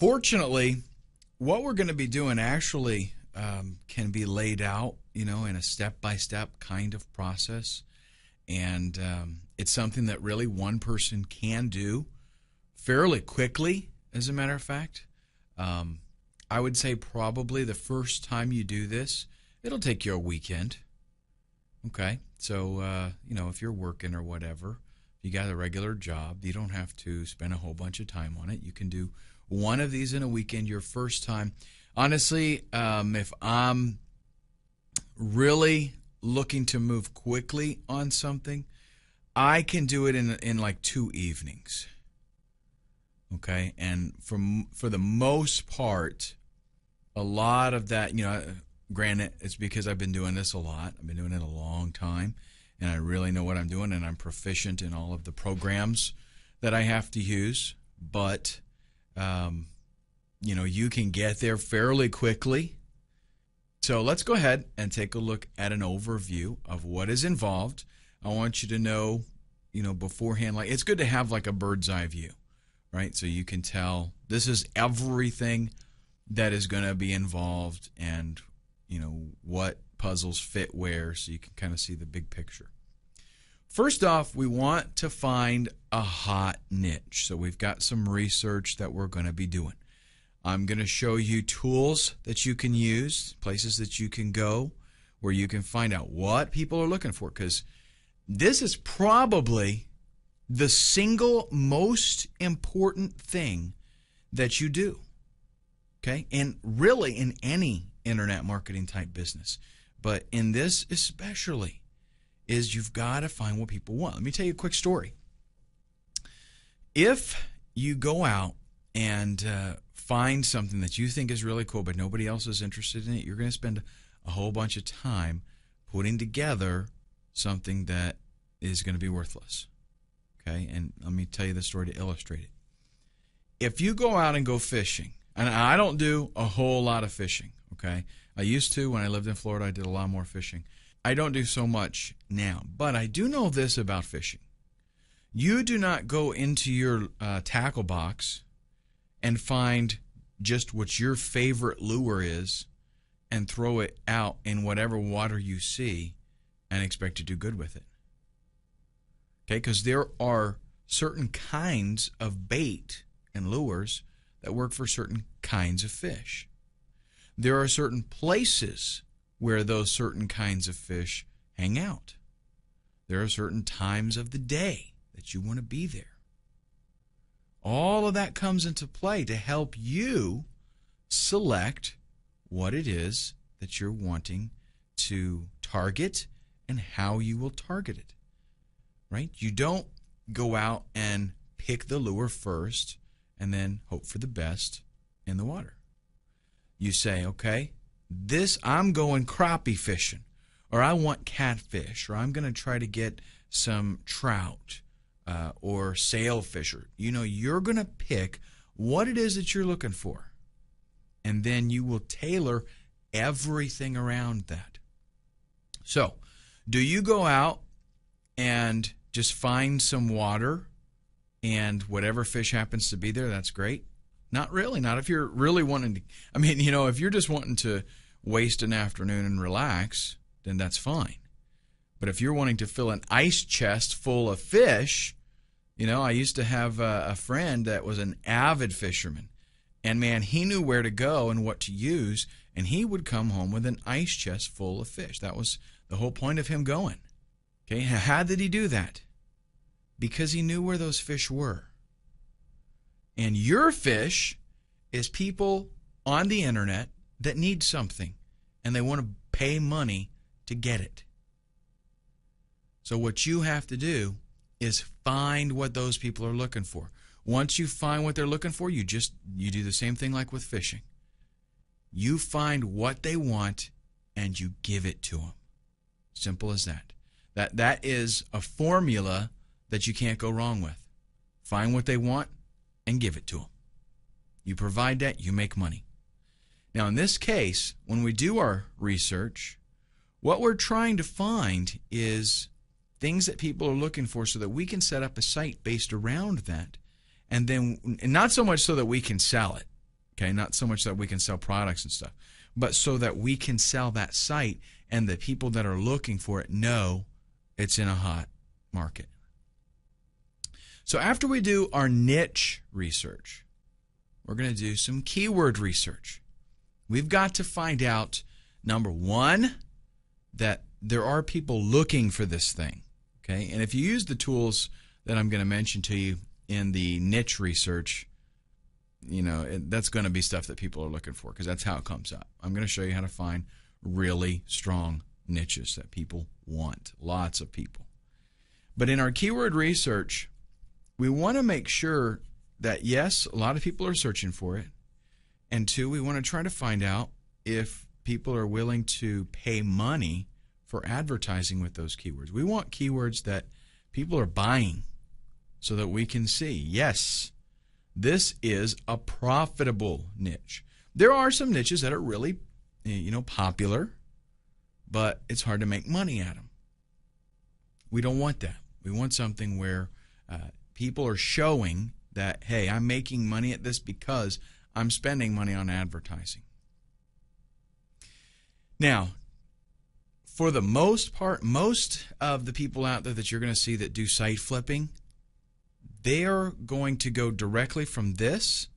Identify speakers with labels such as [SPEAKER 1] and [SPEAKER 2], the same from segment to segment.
[SPEAKER 1] Fortunately, what we're going to be doing actually can be laid out, in a step-by-step kind of process. And it's something that really one person can do fairly quickly, as a matter of fact. I would say probably the first time you do this, it'll take you a weekend. Okay, so, if you're working or whatever, you got a regular job, you don't have to spend a whole bunch of time on it. You can do one of these in a weekend your first time. Honestly, if I'm really looking to move quickly on something, I can do it in like 2 evenings. Okay, and for the most part, a lot of that, granted, it's because I've been doing this a lot. I've been doing it a long time, and I really know what I'm doing, and I'm proficient in all of the programs that I have to use. But, you can get there fairly quickly. So let's go ahead and take a look at an overview of what is involved. I want you to know, beforehand, like it's good to have like a bird's eye view, right? So you can tell this is everything that is going to be involved and, what puzzles fit where, so you can kind of see the big picture. First off, we want to find a hot niche. So we've got some research that we're going to be doing. I'm going to show you tools that you can use, places that you can go where you can find out what people are looking for, because this is probably the single most important thing that you do, okay? And really in any internet marketing type business, but in this especially, is you've got to find what people want. Let me tell you a quick story. If you go out and find something that you think is really cool, but nobody else is interested in it, you're going to spend a whole bunch of time putting together something that is going to be worthless. Okay, and let me tell you the story to illustrate it. If you go out and go fishing, and I don't do a whole lot of fishing, okay? I used to when I lived in Florida. I did a lot more fishing. I don't do so much now, but I do know this about fishing. You do not go into your tackle box and find just what your favorite lure is and throw it out in whatever water you see and expect to do good with it. Okay, because there are certain kinds of bait and lures that work for certain kinds of fish. There are certain places where those certain kinds of fish hang out. There are certain times of the day that you want to be there. All of that comes into play to help you select what it is that you're wanting to target and how you will target it. Right? You don't go out and pick the lure first and then hope for the best in the water. You say, okay, I'm going crappie fishing, or I want catfish, or I'm going to try to get some trout or sailfish. You're going to pick what it is that you're looking for, and then you will tailor everything around that. So, do you go out and just find some water and whatever fish happens to be there, that's great? Not really. Not if you're really wanting to. If you're just wanting to waste an afternoon and relax, then that's fine. But if you're wanting to fill an ice chest full of fish, I used to have a friend that was an avid fisherman. And man, he knew where to go and what to use, and he would come home with an ice chest full of fish. That was the whole point of him going. Okay, how did he do that? Because he knew where those fish were. And your fish is people on the internet that need something, and they want to pay money to get it. So what you have to do is find what those people are looking for. Once you find what they're looking for, you do the same thing like with fishing. You find what they want and you give it to them. Simple as that. That is a formula that you can't go wrong with. Find what they want and give it to them. You provide that, you make money. Now, in this case, when we do our research, what we're trying to find is things that people are looking for so that we can set up a site based around that. And not so much so that we can sell it. Okay, not so much that we can sell products and stuff, but so that we can sell that site and the people that are looking for it know it's in a hot market. So after we do our niche research, we're going to do some keyword research. We've got to find out, number one, that there are people looking for this thing. Okay, and if you use the tools that I'm going to mention to you in the niche research, that's going to be stuff that people are looking for, because that's how it comes up. I'm going to show you how to find really strong niches that people want, lots of people. But in our keyword research, we want to make sure that, yes, a lot of people are searching for it, and two, we want to try to find out if people are willing to pay money for advertising with those keywords. We want keywords that people are buying so that we can see, yes, this is a profitable niche. There are some niches that are really, popular, but it's hard to make money at them. We don't want that. We want something where people are showing that, hey, I'm making money at this because I'm spending money on advertising. Now, for the most part, most of the people out there that you're going to see that do site flipping, they're going to go directly from this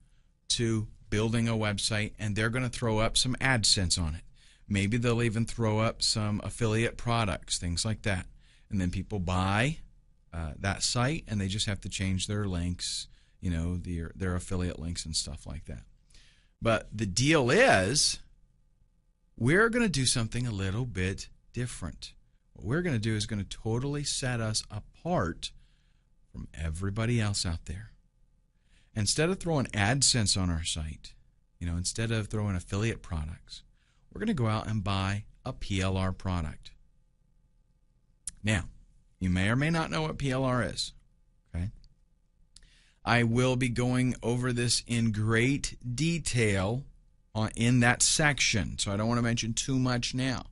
[SPEAKER 1] to building a website, and they're going to throw up some AdSense on it. Maybe they'll even throw up some affiliate products, things like that. And then people buy that site, and they just have to change their links, their affiliate links and stuff like that. But the deal is, we're going to do something a little bit different. What we're going to do is going to totally set us apart from everybody else out there. Instead of throwing AdSense on our site, instead of throwing affiliate products, we're going to go out and buy a PLR product. Now, you may or may not know what PLR is. Okay? I will be going over this in great detail in that section, so I don't want to mention too much now.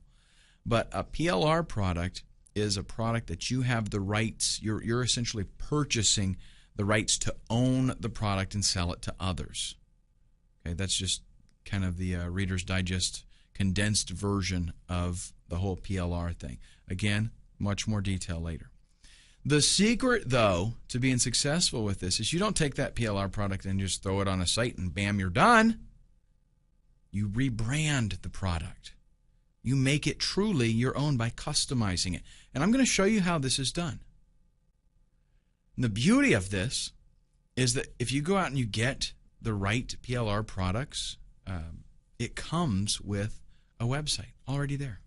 [SPEAKER 1] But a PLR product is a product that you have the rights, you're essentially purchasing the rights to own the product and sell it to others. Okay, that's just kind of the Reader's Digest condensed version of the whole PLR thing. Again, much more detail later. The secret, though, to being successful with this is you don't take that PLR product and just throw it on a site and bam, you're done. You rebrand the product. You make it truly your own by customizing it. And I'm going to show you how this is done. And the beauty of this is that if you go out and you get the right PLR products, it comes with a website already there.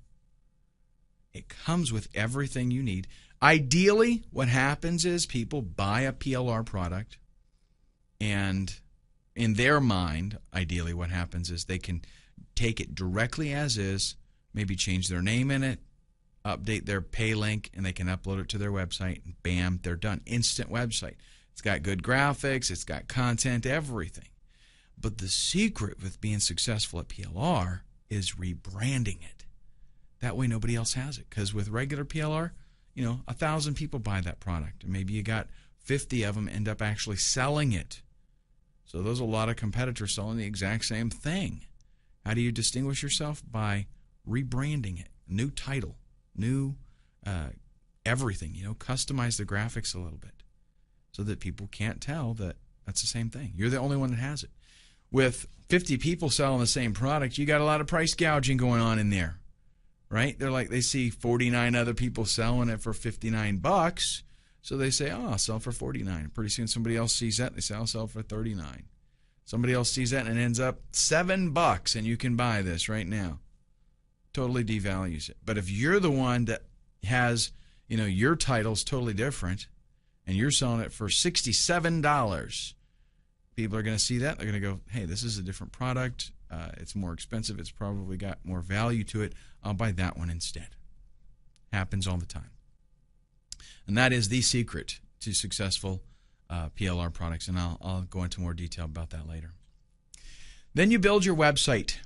[SPEAKER 1] It comes with everything you need. Ideally, what happens is people buy a PLR product, and in their mind, ideally what happens is they can take it directly as is, maybe change their name in it, update their pay link, and they can upload it to their website, and bam, they're done. Instant website. It's got good graphics, it's got content, everything. But the secret with being successful at PLR is rebranding it. That way nobody else has it. Because with regular PLR, 1,000 people buy that product, and maybe you got 50 of them end up actually selling it. So there's a lot of competitors selling the exact same thing. How do you distinguish yourself? By rebranding it. New title, new everything. Customize the graphics a little bit so that people can't tell that that's the same thing. You're the only one that has it. With 50 people selling the same product, you got a lot of price gouging going on in there. Right? They see 49 other people selling it for $59, so they say, oh, I'll sell for $49. Pretty soon somebody else sees that, and they say, I'll sell for $39. Somebody else sees that, and it ends up $7, and you can buy this right now. Totally devalues it. But if you're the one that has, your title's totally different, and you're selling it for $67, people are going to see that. They're going to go, hey, this is a different product. It's more expensive. It's probably got more value to it. I'll buy that one instead. Happens all the time. And that is the secret to successful PLR products, and I'll go into more detail about that later. Then you build your website,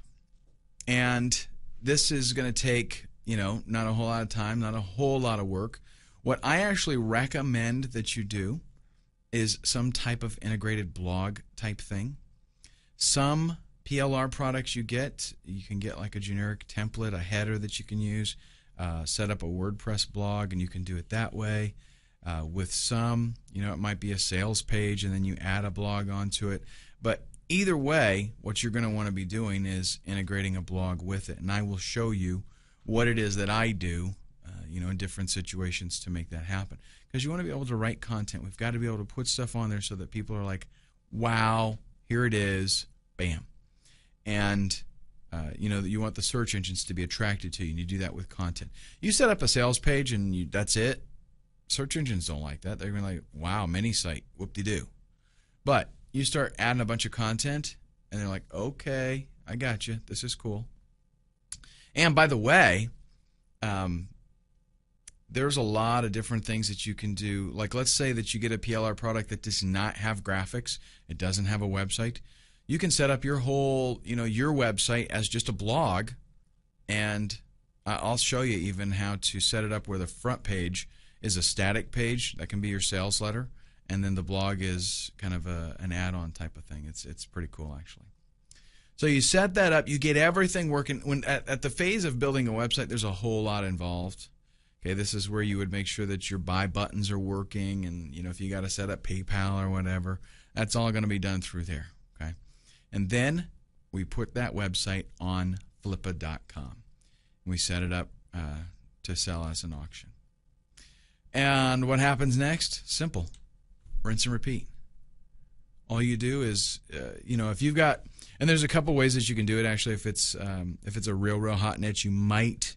[SPEAKER 1] and this is going to take, not a whole lot of time, not a whole lot of work. What I actually recommend that you do is some type of integrated blog type thing. Some PLR products you can get like a generic template, a header that you can use, set up a WordPress blog, and you can do it that way. With some, it might be a sales page and then you add a blog onto it. But either way, what you're going to want to be doing is integrating a blog with it. And I will show you what it is that I do, in different situations to make that happen. Because you want to be able to write content. We've got to be able to put stuff on there so that people are like, wow, here it is, bam. And you want the search engines to be attracted to you, and you do that with content. You set up a sales page and that's it. Search engines don't like that. They're going to be like, wow, mini site, whoop-de-doo. But you start adding a bunch of content, and they're like, okay, I got you. This is cool. And by the way, there's a lot of different things that you can do. Like, let's say that you get a PLR product that does not have graphics. It doesn't have a website. You can set up your whole, your website as just a blog, and I'll show you even how to set it up where the front page is a static page. That can be your sales letter, and then the blog is kind of an add-on type of thing. It's pretty cool, actually. So you set that up. You get everything working. When at the phase of building a website, there's a whole lot involved. Okay, this is where you would make sure that your buy buttons are working, and if you got to set up PayPal or whatever, that's all going to be done through there. Okay, and then we put that website on Flippa.com. We set it up to sell as an auction. And what happens next? Simple. Rinse and repeat. All you do is, if you've got, and there's a couple ways that you can do it. Actually, if it's a real hot niche, you might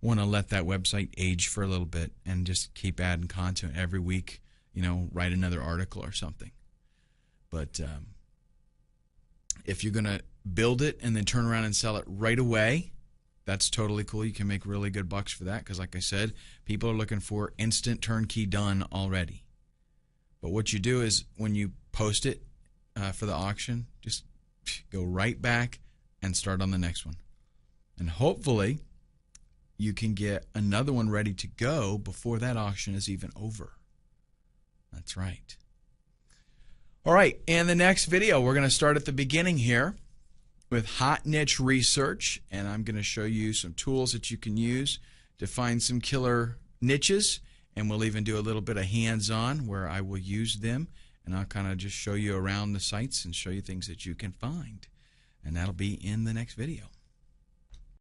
[SPEAKER 1] want to let that website age for a little bit and just keep adding content every week. Write another article or something. But if you're going to build it and then turn around and sell it right away, that's totally cool. You can make really good bucks for that because, like I said, people are looking for instant turnkey done already. But what you do is when you post it for the auction, just go right back and start on the next one. And hopefully you can get another one ready to go before that auction is even over. That's right. All right, in the next video, we're going to start at the beginning here with hot niche research, and I'm going to show you some tools that you can use to find some killer niches, and we'll even do a little bit of hands-on where I will use them, and I'll kind of just show you around the sites and show you things that you can find, and that'll be in the next video.